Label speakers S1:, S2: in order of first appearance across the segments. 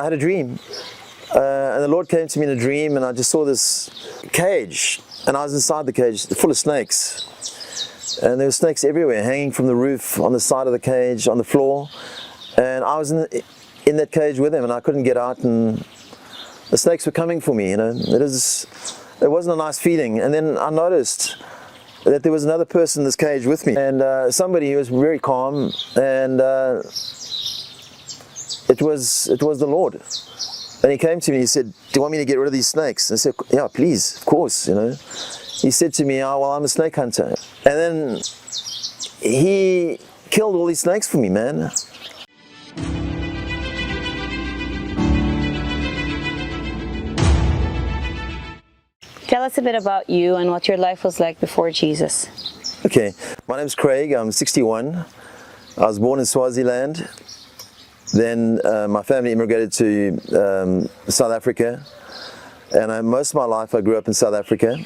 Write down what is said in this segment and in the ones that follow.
S1: I had a dream, and the Lord came to me in a dream, and I just saw this cage, and I was inside the cage full of snakes. And there were snakes everywhere, hanging from the roof, on the side of the cage, on the floor. And I was in that cage with them, and I couldn't get out, and the snakes were coming for me, you know. It wasn't a nice feeling. And then I noticed that there was another person in this cage with me, and somebody who was very calm, and it was the Lord. And he came to me, he said, "Do you want me to get rid of these snakes?" And I said, "Yeah, please, of course, you know." He said to me, "Oh, well, I'm a snake hunter." And then he killed all these snakes for me, man.
S2: Tell us a bit about you and what your life was like before Jesus.
S1: Okay, my name's Craig, I'm 61. I was born in Swaziland. Then my family immigrated to South Africa. And most of my life I grew up in South Africa.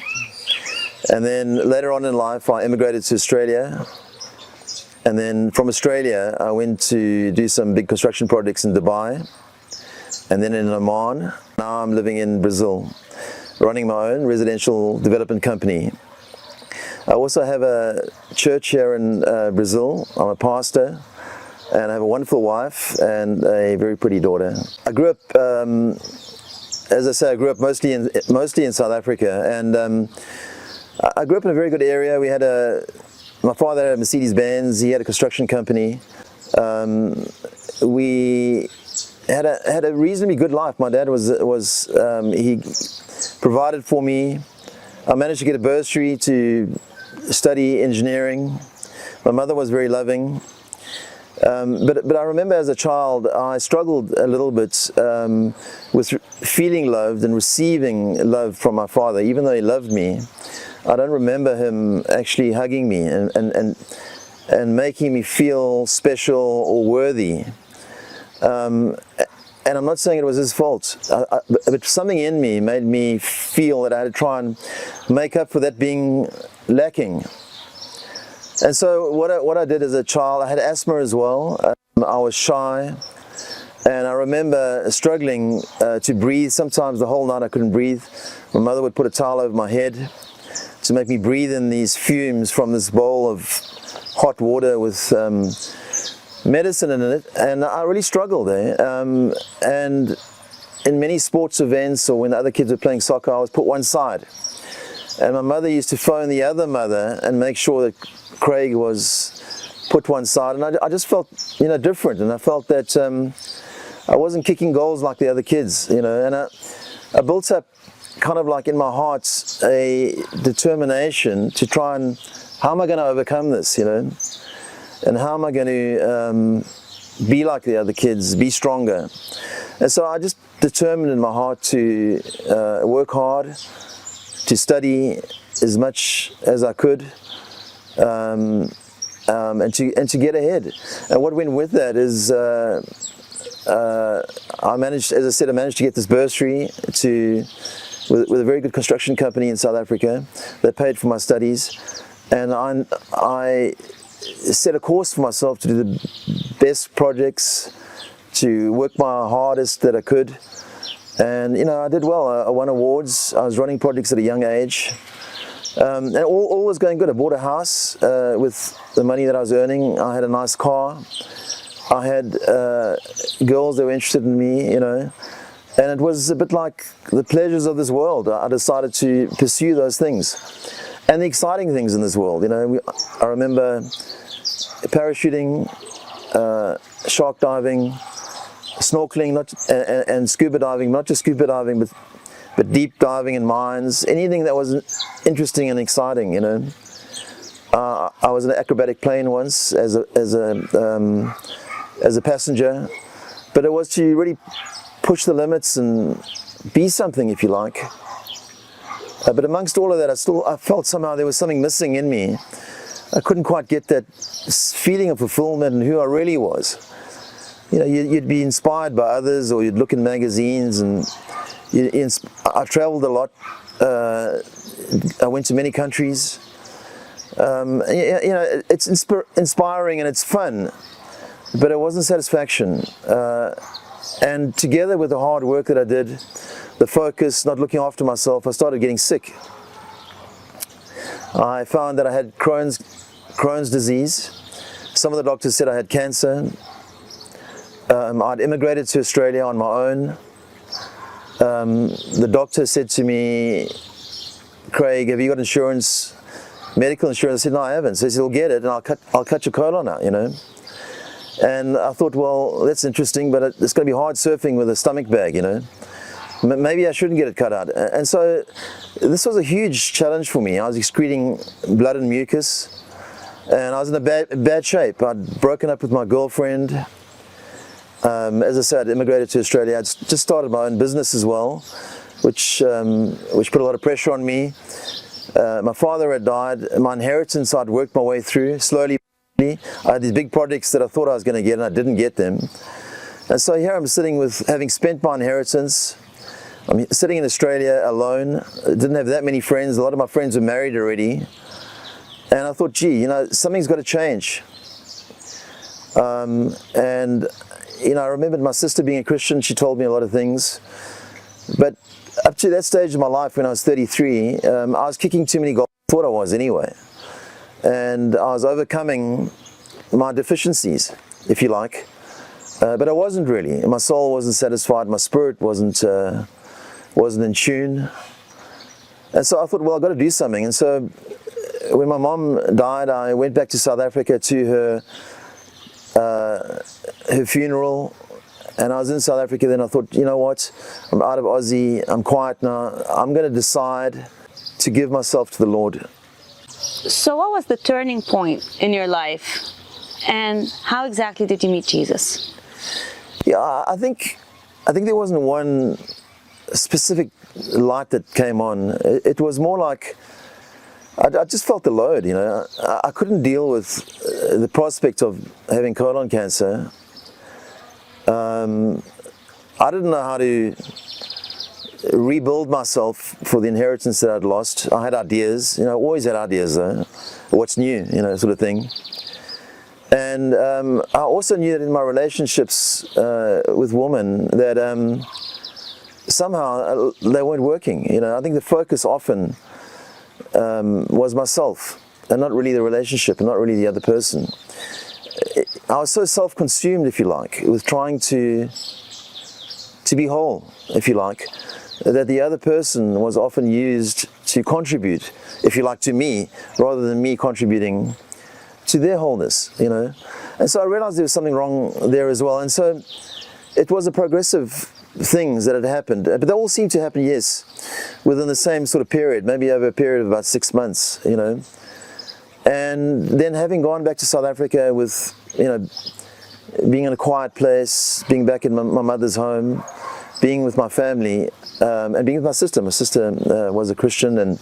S1: And then later on in life I immigrated to Australia. And then from Australia I went to do some big construction projects in Dubai. And then in Oman. Now I'm living in Brazil, running my own residential development company. I also have a church here in Brazil. I'm a pastor, and I have a wonderful wife and a very pretty daughter. I grew up, as I say, I grew up mostly in South Africa, and I grew up in a very good area. My father had a Mercedes-Benz. He had a construction company. We had a reasonably good life. My dad he provided for me. I managed to get a bursary to study engineering. My mother was very loving. But I remember as a child I struggled a little bit with feeling loved and receiving love from my father. Even though he loved me, I don't remember him actually hugging me and making me feel special or worthy. And I'm not saying it was his fault, but something in me made me feel that I had to try and make up for that being lacking. And so what I did as a child, I had asthma as well. I was shy, and I remember struggling to breathe. Sometimes the whole night I couldn't breathe. My mother would put a towel over my head to make me breathe in these fumes from this bowl of hot water with medicine in it, and I really struggled there. And in many sports events, or when the other kids were playing soccer, I was put one side. And my mother used to phone the other mother and make sure that Craig was put one side. And I just felt, you know, different. And I felt that I wasn't kicking goals like the other kids, you know. And I built up kind of like in my heart a determination to try and, how am I going to overcome this, you know? And how am I going to be like the other kids, be stronger? And so I just determined in my heart to work hard, to study as much as I could, and to get ahead. And what went with that is I managed, as I said, I managed to get this bursary with a very good construction company in South Africa that paid for my studies, and I set a course for myself to do the best projects, to work my hardest that I could. And you know, I did well. I won awards. I was running projects at a young age, and all was going good. I bought a house with the money that I was earning. I had a nice car. I had girls that were interested in me, you know, and it was a bit like the pleasures of this world. I decided to pursue those things and the exciting things in this world. You know, I remember parachuting, shark diving, snorkeling, and scuba diving. Not just scuba diving, but deep diving in mines. Anything that was interesting and exciting. You know, I was in an acrobatic plane once as a passenger, but it was to really push the limits and be something, if you like. But amongst all of that, I felt somehow there was something missing in me. I couldn't quite get that feeling of fulfillment and who I really was. You know, you'd be inspired by others, or you'd look in magazines, and I traveled a lot. I went to many countries. You know, it's inspiring and it's fun, but it wasn't satisfaction. And together with the hard work that I did, the focus, not looking after myself, I started getting sick. I found that I had Crohn's disease. Some of the doctors said I had cancer. I'd immigrated to Australia on my own. The doctor said to me, Craig, have you got insurance, medical insurance? I said, no, I haven't. So he said, well, get it and I'll cut your colon out, you know. And I thought, well, that's interesting, but it's going to be hard surfing with a stomach bag, you know. Maybe I shouldn't get it cut out. And so this was a huge challenge for me. I was excreting blood and mucus, and I was in a bad shape. I'd broken up with my girlfriend. As I said, I'd immigrated to Australia. I'd just started my own business as well, which put a lot of pressure on me. My father had died. My inheritance I'd worked my way through slowly. I had these big projects that I thought I was going to get, and I didn't get them. And so here I'm sitting with, having spent my inheritance. I'm sitting in Australia alone. I didn't have that many friends. A lot of my friends were married already. And I thought, gee, you know, something's got to change. And, you know, I remembered my sister being a Christian. She told me a lot of things. But up to that stage of my life, when I was 33, I was kicking too many goals. I thought I was anyway. And I was overcoming my deficiencies, if you like. But I wasn't really. My soul wasn't satisfied. My spirit wasn't in tune. And so I thought, well, I've got to do something. And so when my mom died, I went back to South Africa to her funeral. And I was in South Africa. Then I thought, you know what? I'm out of Aussie. I'm quiet now. I'm going to decide to give myself to the Lord.
S2: So what was the turning point in your life, and how exactly did you meet Jesus?
S1: Yeah, I think there wasn't one specific light that came on. It was more like I just felt the load, you know. I couldn't deal with the prospect of having colon cancer. I didn't know how to rebuild myself for the inheritance that I'd lost. I had ideas, you know, always had ideas though. What's new, you know, sort of thing. And I also knew that in my relationships with women that somehow they weren't working. You know, I think the focus often was myself and not really the relationship and not really the other person. I was so self-consumed, if you like, with trying to be whole, if you like, that the other person was often used to contribute, if you like, to me, rather than me contributing to their wholeness, you know. And so I realized there was something wrong there as well. And so it was a progressive things that had happened, but they all seemed to happen, yes, within the same sort of period, maybe over a period of about 6 months, you know. And then having gone back to South Africa with, you know, being in a quiet place, being back in my mother's home, being with my family, and being with my sister. My sister was a Christian, and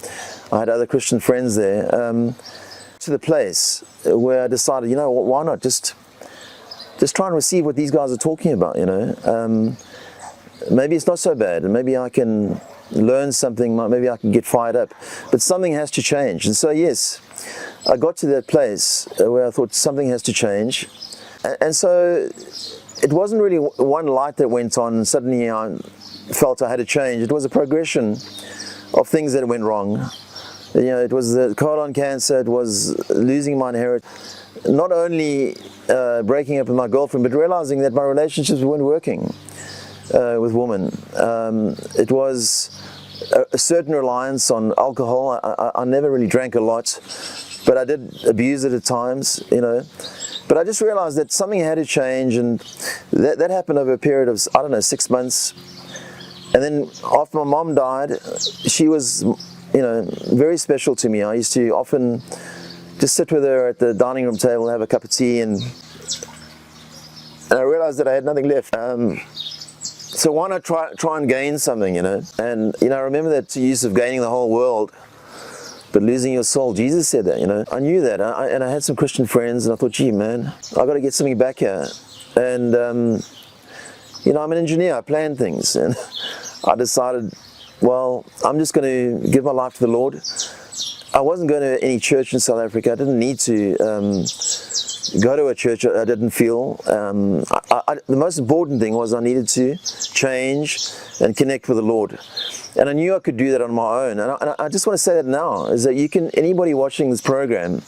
S1: I had other Christian friends there. To the place where I decided, you know, why not just try and receive what these guys are talking about, you know. Maybe it's not so bad, and maybe I can learn something, maybe I can get fired up, but something has to change. And so yes, I got to that place where I thought something has to change. And so it wasn't really one light that went on and suddenly I felt I had to change. It was a progression of things that went wrong. You know, it was the colon cancer, it was losing my inheritance, not only breaking up with my girlfriend, but realizing that my relationships weren't working with women. It was a certain reliance on alcohol. I never really drank a lot, but I did abuse it at times, you know. But I just realized that something had to change, and that happened over a period of, I don't know, 6 months. And then after my mom died, she was, you know, very special to me. I used to often just sit with her at the dining room table, have a cup of tea, and I realized that I had nothing left. So why not try and gain something, you know? And, you know, I remember that use of gaining the whole world, but losing your soul. Jesus said that, you know. I knew that, and I had some Christian friends, and I thought, gee, man, I've got to get something back here. And, you know, I'm an engineer, I plan things, and I decided, well, I'm just going to give my life to the Lord. I wasn't going to any church in South Africa. I didn't need to go to a church I didn't feel. The most important thing was I needed to change and connect with the Lord. And I knew I could do that on my own. And I just want to say that now, is that anybody watching this program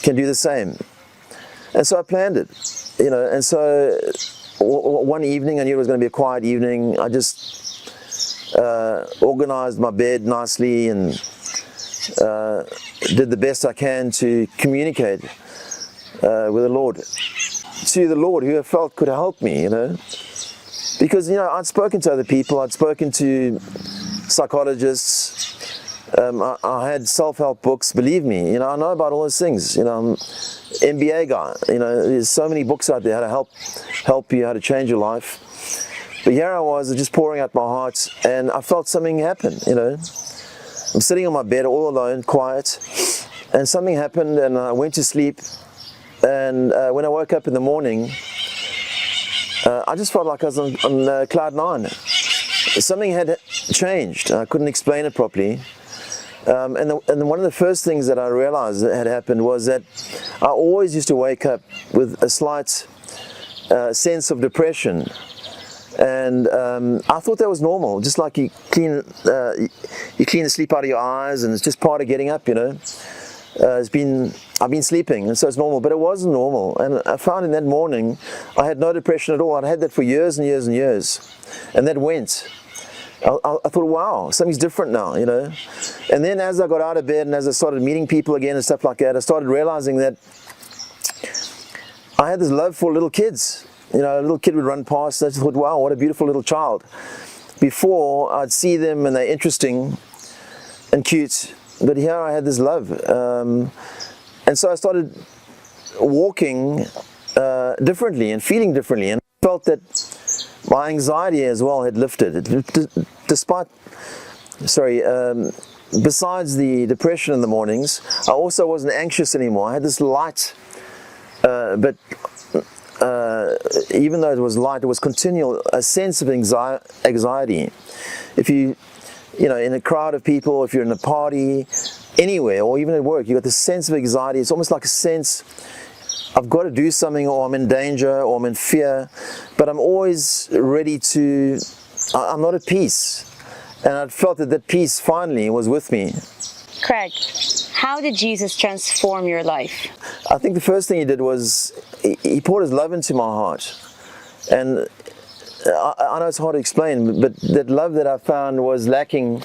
S1: can do the same. And so I planned it, and so one evening I knew it was going to be a quiet evening. I just organized my bed nicely and did the best I can to communicate with the Lord, to the Lord who I felt could help me, because I'd spoken to other people, I'd spoken to psychologists, I had self-help books, believe me, I know about all those things, I'm MBA guy, there's so many books out there how to help you, how to change your life. But here I was just pouring out my heart, and I felt something happen, I'm sitting on my bed all alone, quiet, and something happened, and I went to sleep. And when I woke up in the morning, I just felt like I was on cloud nine. Something had changed. I couldn't explain it properly. And one of the first things that I realized that had happened was that I always used to wake up with a slight sense of depression. And I thought that was normal, just like you clean the sleep out of your eyes, and it's just part of getting up, I've been sleeping, and so it's normal, but it wasn't normal. And I found in that morning, I had no depression at all. I'd had that for years and years and years, and that went. I thought, wow, something's different now, And then as I got out of bed and as I started meeting people again and stuff like that, I started realizing that I had this love for little kids. A little kid would run past, and I just thought, wow, what a beautiful little child. Before, I'd see them and they're interesting and cute, but here I had this love. And so I started walking differently and feeling differently, and I felt that my anxiety as well had lifted. Besides the depression in the mornings, I also wasn't anxious anymore. I had this light, but even though it was light, it was continual, a sense of anxiety. If you in a crowd of people, if you're in a party, anywhere, or even at work, you got this sense of anxiety. It's almost like a sense, I've got to do something, or I'm in danger, or I'm in fear, but I'm always ready to, I'm not at peace. And I felt that peace finally was with me.
S2: Craig, how did Jesus transform your life?
S1: I think the first thing he did was, he poured his love into my heart. And I know it's hard to explain, but that love that I found was lacking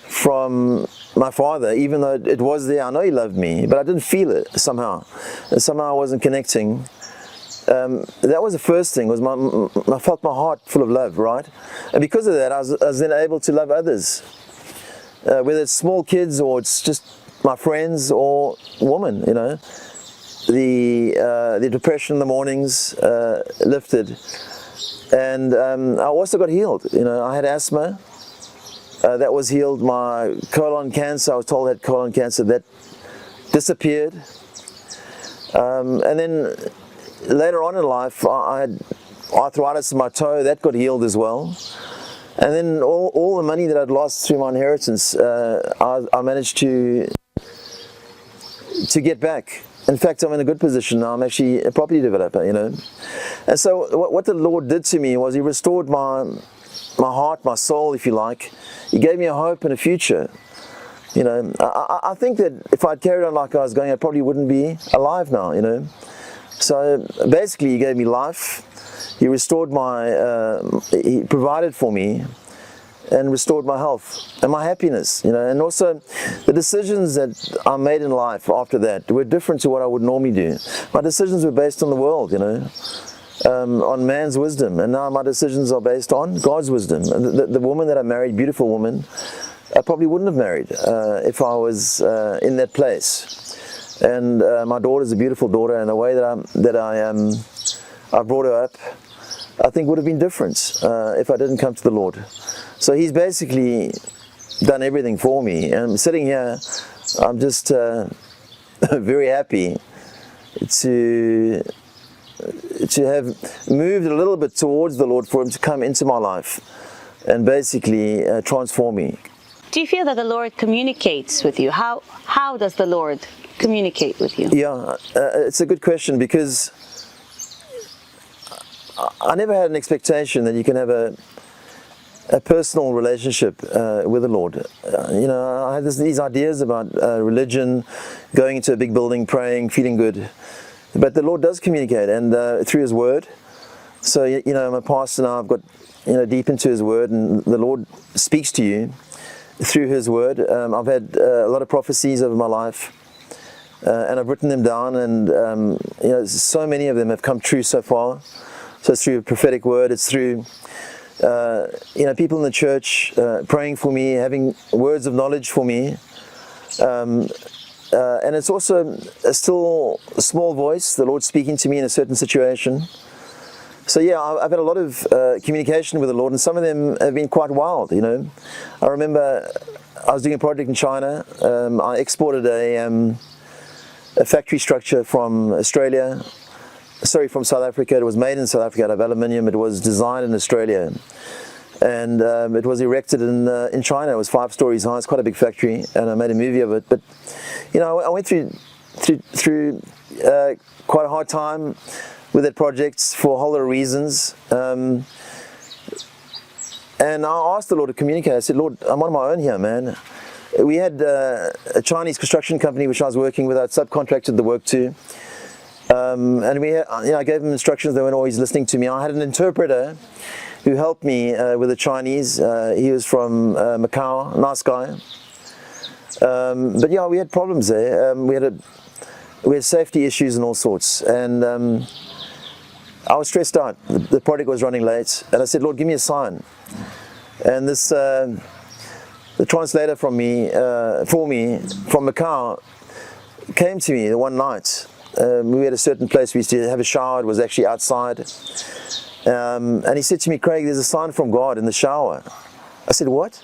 S1: from my father. Even though it was there, I know he loved me, but I didn't feel it somehow. And somehow I wasn't connecting. That was the first thing, was I felt my heart full of love, right? And because of that, I was then able to love others. Whether it's small kids or it's just my friends or women, The depression in the mornings lifted. And I also got healed. I had asthma. That was healed. My colon cancer, I was told I had colon cancer, that disappeared. And then later on in life, I had arthritis in my toe, that got healed as well. And then all the money that I'd lost through my inheritance, I managed to get back. In fact, I'm in a good position now. I'm actually a property developer, And so what the Lord did to me was he restored my heart, my soul, if you like. He gave me a hope and a future. I think that if I'd carried on like I was going, I probably wouldn't be alive now, So basically, he gave me life. He restored he provided for me and restored my health and my happiness, and also the decisions that I made in life after that were different to what I would normally do. My decisions were based on the world, on man's wisdom, and now my decisions are based on God's wisdom. The woman that I married, beautiful woman, I probably wouldn't have married if I was in that place. And my daughter's a beautiful daughter, and the way that I brought her up, I think would have been different if I didn't come to the Lord. So he's basically done everything for me. And sitting here, I'm just very happy to have moved a little bit towards the Lord, for him to come into my life and basically transform me.
S2: Do you feel that the Lord communicates with you? How does the Lord communicate with you?
S1: Yeah, it's a good question, because I never had an expectation that you can have a personal relationship with the Lord. I had these ideas about religion, going into a big building, praying, feeling good. But the Lord does communicate, and through His Word. So, I'm a pastor now. I've got, deep into His Word, and the Lord speaks to you through His Word. I've had a lot of prophecies over my life, and I've written them down, and so many of them have come true so far. So it's through a prophetic word. It's through people in the church praying for me, having words of knowledge for me, and it's also a still small voice, the Lord speaking to me in a certain situation. So yeah, I've had a lot of communication with the Lord, and some of them have been quite wild. I remember I was doing a project in China. I exported a factory structure from from South Africa. It was made in South Africa out of aluminium. It was designed in Australia, and it was erected in China. It was 5 stories high. It's quite a big factory, and I made a movie of it. But I went through quite a hard time with that project for a whole lot of reasons. And I asked the Lord to communicate. I said, Lord, I'm on my own here, man. We had a Chinese construction company which I was working with. I'd subcontracted the work to. And I gave them instructions. They weren't always listening to me. I had an interpreter who helped me with the Chinese. He was from Macau, nice guy. But yeah, we had problems there. We had safety issues and all sorts. And I was stressed out. The project was running late, and I said, Lord, give me a sign. And the translator for me from Macau came to me one night. We were at a certain place. We used to have a shower. It was actually outside. And he said to me, Craig, there's a sign from God in the shower. I said, what?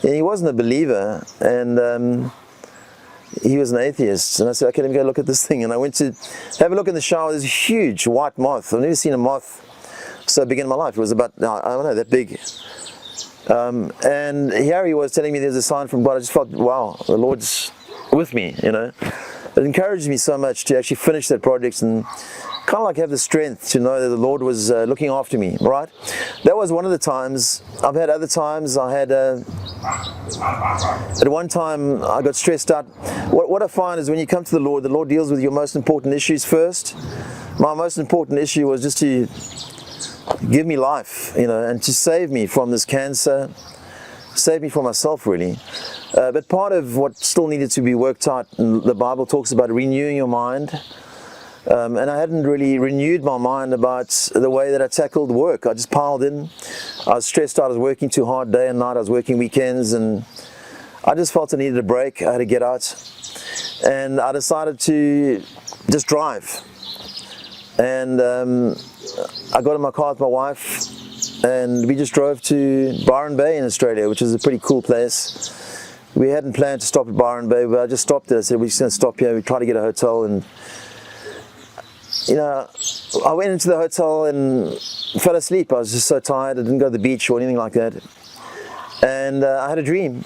S1: And he wasn't a believer, and he was an atheist. And I said, okay, let me go look at this thing. And I went to have a look in the shower. There's a huge white moth. I've never seen a moth so big in my life. It was about, I don't know, that big. And here he was telling me there's a sign from God. I just felt, wow, the Lord's with me, It encouraged me so much to actually finish that project and kind of like have the strength to know that the Lord was looking after me, right? That was one of the times. I've had other times. I had, at one time, I got stressed out. What I find is when you come to the Lord deals with your most important issues first. My most important issue was just to give me life, and to save me from this cancer, save me from myself, really. But part of what still needed to be worked out, and the Bible talks about renewing your mind. And I hadn't really renewed my mind about the way that I tackled work. I just piled in. I was stressed out. I was working too hard day and night. I was working weekends, and I just felt I needed a break. I had to get out. And I decided to just drive. And I got in my car with my wife, and we just drove to Byron Bay in Australia, which is a pretty cool place. We hadn't planned to stop at Byron Bay, but I just stopped there. I said, we're just going to stop here. We tried to get a hotel, and I went into the hotel and fell asleep. I was just so tired. I didn't go to the beach or anything like that. And I had a dream.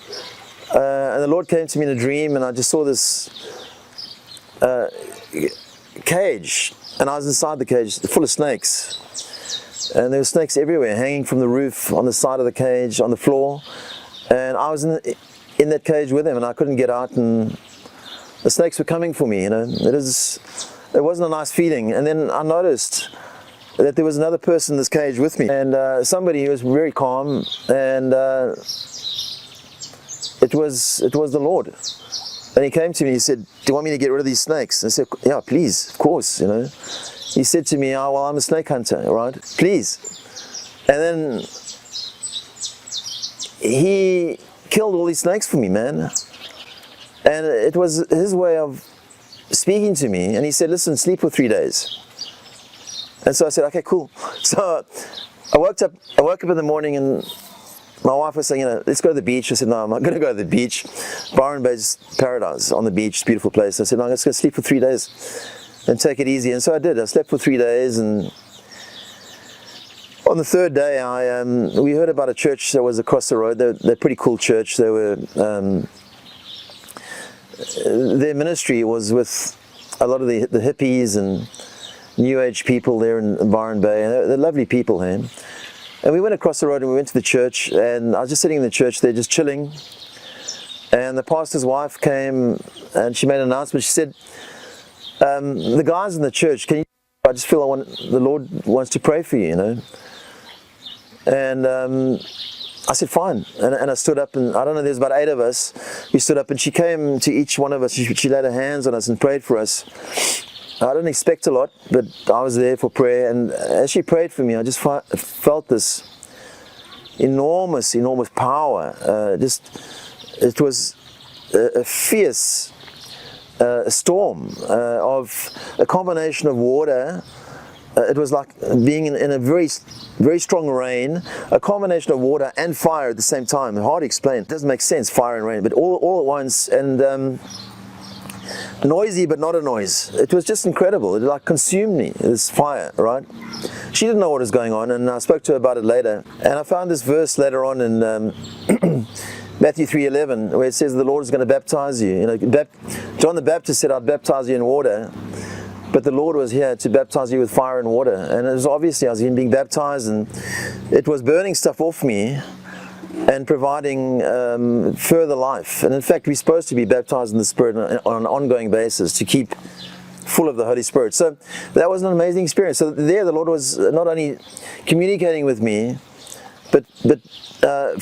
S1: And the Lord came to me in a dream, and I just saw this cage. And I was inside the cage, full of snakes. And there were snakes everywhere, hanging from the roof, on the side of the cage, on the floor. And I was in that cage with them, and I couldn't get out. And the snakes were coming for me, It wasn't a nice feeling. And then I noticed that there was another person in this cage with me, and somebody who was very calm, and it was the Lord. And he came to me, he said, do you want me to get rid of these snakes? And I said, yeah, please, of course, He said to me, oh, well, I'm a snake hunter, right? Please. And then he killed all these snakes for me, man. And it was his way of speaking to me, and he said, listen, sleep for 3 days. And so I said, okay, cool. So I woke up in the morning, and my wife was saying, let's go to the beach. I said, no, I'm not going to go to the beach. Byron Bay's paradise on the beach, beautiful place. I said, no, I'm just going to sleep for 3 days and take it easy. And so I did. I slept for 3 days, and On the third day, we heard about a church that was across the road. They're a pretty cool church. They were their ministry was with a lot of the hippies and New Age people there in Byron Bay. And they're lovely people here. And we went across the road and we went to the church. And I was just sitting in the church there, just chilling. And the pastor's wife came and she made an announcement. She said, "The guys in the church, can you? I just feel the Lord wants to pray for you, you know." And I said, "Fine." And I stood up, and I don't know, there's about 8 of us. We stood up, and she came to each one of us. She laid her hands on us and prayed for us. I didn't expect a lot, but I was there for prayer. And as she prayed for me, I just felt this enormous power. It was a fierce storm of a combination of water. It was like being in a very strong rain, a combination of water and fire at the same time. Hard to explain. It doesn't make sense, fire and rain, but all at once, and noisy but not a noise. It was just incredible. It like consumed me, this fire, right? She didn't know what was going on, and I spoke to her about it later. And I found this verse later on in Matthew 3:11, where it says the Lord is going to baptize you. You know, John the Baptist said, "I'd baptize you in water," but the Lord was here to baptize you with fire and water. And it was obviously I was being baptized, and it was burning stuff off me and providing further life. And in fact, we're supposed to be baptized in the Spirit on an ongoing basis to keep full of the Holy Spirit. So that was an amazing experience. So there, the Lord was not only communicating with me, but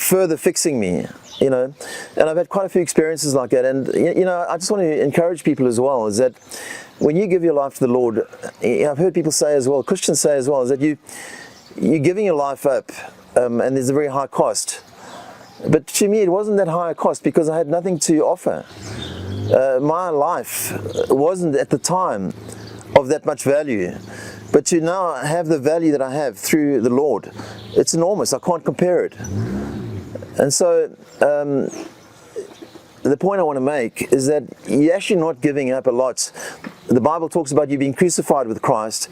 S1: further fixing me. You know, and I've had quite a few experiences like that. And you know, I just want to encourage people as well, is that when you give your life to the Lord, I've heard people say as well, Christians say as well, is that you're giving your life up, and there's a very high cost. But to me, it wasn't that high a cost because I had nothing to offer. My life wasn't at the time of that much value. But to now have the value that I have through the Lord, it's enormous. I can't compare it. And so the point I want to make is that you're actually not giving up a lot. The Bible talks about you being crucified with Christ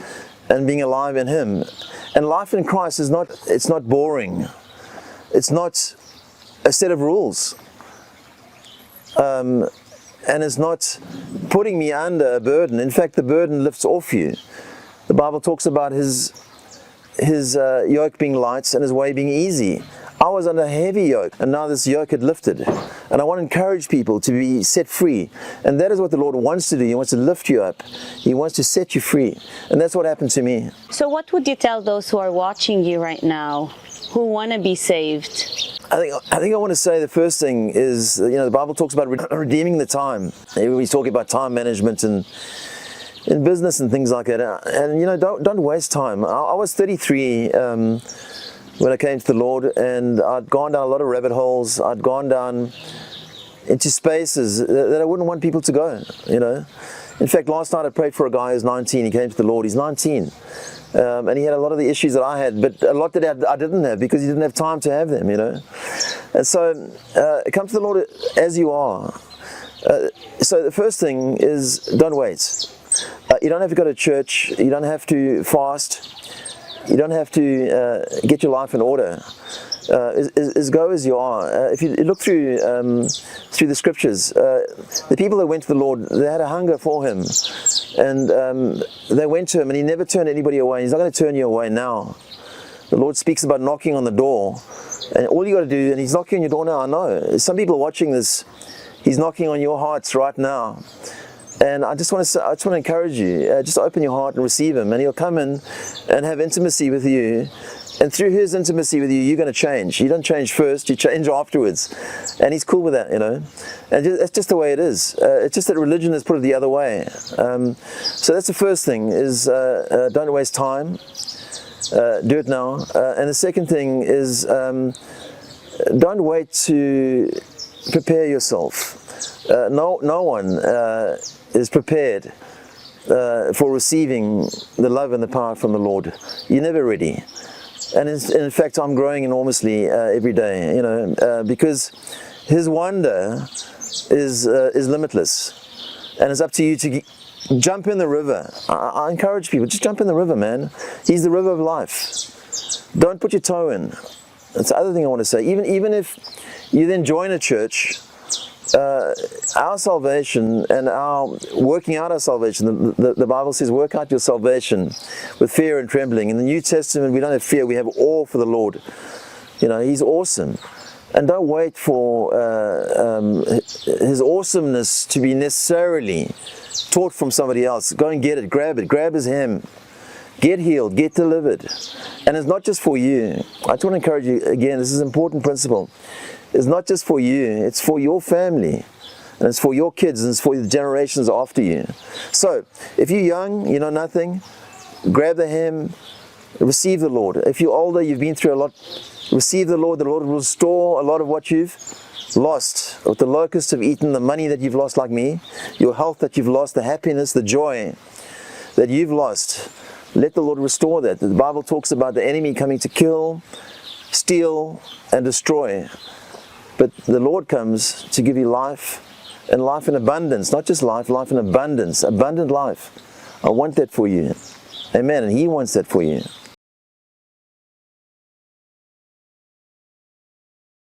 S1: and being alive in Him. And life in Christ is it's not boring. It's not a set of rules. And it's not putting me under a burden. In fact, the burden lifts off you. The Bible talks about His yoke being light and His way being easy. I was under a heavy yoke, and now this yoke had lifted. And I want to encourage people to be set free. And that is what the Lord wants to do. He wants to lift you up. He wants to set you free. And that's what happened to me.
S2: So what would you tell those who are watching you right now, who want to be saved?
S1: I think I want to say the first thing is, you know, the Bible talks about redeeming the time. He's talking about time management and in business and things like that. And, you know, don't waste time. I was 33 when I came to the Lord, and I'd gone down a lot of rabbit holes. I'd gone down into spaces that I wouldn't want people to go, you know. In fact, last night I prayed for a guy who's 19. He came to the Lord. He's 19. And he had a lot of the issues that I had, but a lot that I didn't have because he didn't have time to have them, you know. And so come to the Lord as you are. So the first thing is don't wait. You don't have to go to church. You don't have to fast. You don't have to get your life in order. As go as you are. If you look through the scriptures, the people that went to the Lord, they had a hunger for Him, and they went to Him, and He never turned anybody away. He's not going to turn you away now. The Lord speaks about knocking on the door, and all you got to do, and He's knocking on your door now. I know some people are watching this. He's knocking on your hearts right now. And I just want to encourage you, just open your heart and receive Him, and He'll come in and have intimacy with you. And through His intimacy with you, you're going to change. You don't change first, you change afterwards. And He's cool with that, you know. And that's just the way it is. It's just that religion has put it the other way. So that's the first thing, is don't waste time. Do it now. And the second thing is don't wait to prepare yourself. No one is prepared for receiving the love and the power from the Lord. You're never ready. And in fact, I'm growing enormously every day, you know, because His wonder is limitless, and it's up to you to jump in the river. I encourage people, just jump in the river, man. He's the river of life. Don't put your toe in. That's the other thing I want to say. Even if you then join a church, our salvation and our working out our salvation, the Bible says, work out your salvation with fear and trembling. In the New Testament, we don't have fear, we have awe for the Lord. You know, He's awesome. And don't wait for His awesomeness to be necessarily taught from somebody else. Go and get it, grab His hem. Get healed, get delivered. And it's not just for you. I just want to encourage you, again, this is an important principle. It's not just for you, it's for your family. And it's for your kids, and it's for the generations after you. So, if you're young, you know nothing, grab the hem, receive the Lord. If you're older, you've been through a lot, receive the Lord. The Lord will restore a lot of what you've lost. What the locusts have eaten, the money that you've lost like me, your health that you've lost, the happiness, the joy that you've lost. Let the Lord restore that. The Bible talks about the enemy coming to kill, steal, and destroy. But the Lord comes to give you life, and life in abundance. Not just life, life in abundance. Abundant life. I want that for you. Amen. And He wants that for you.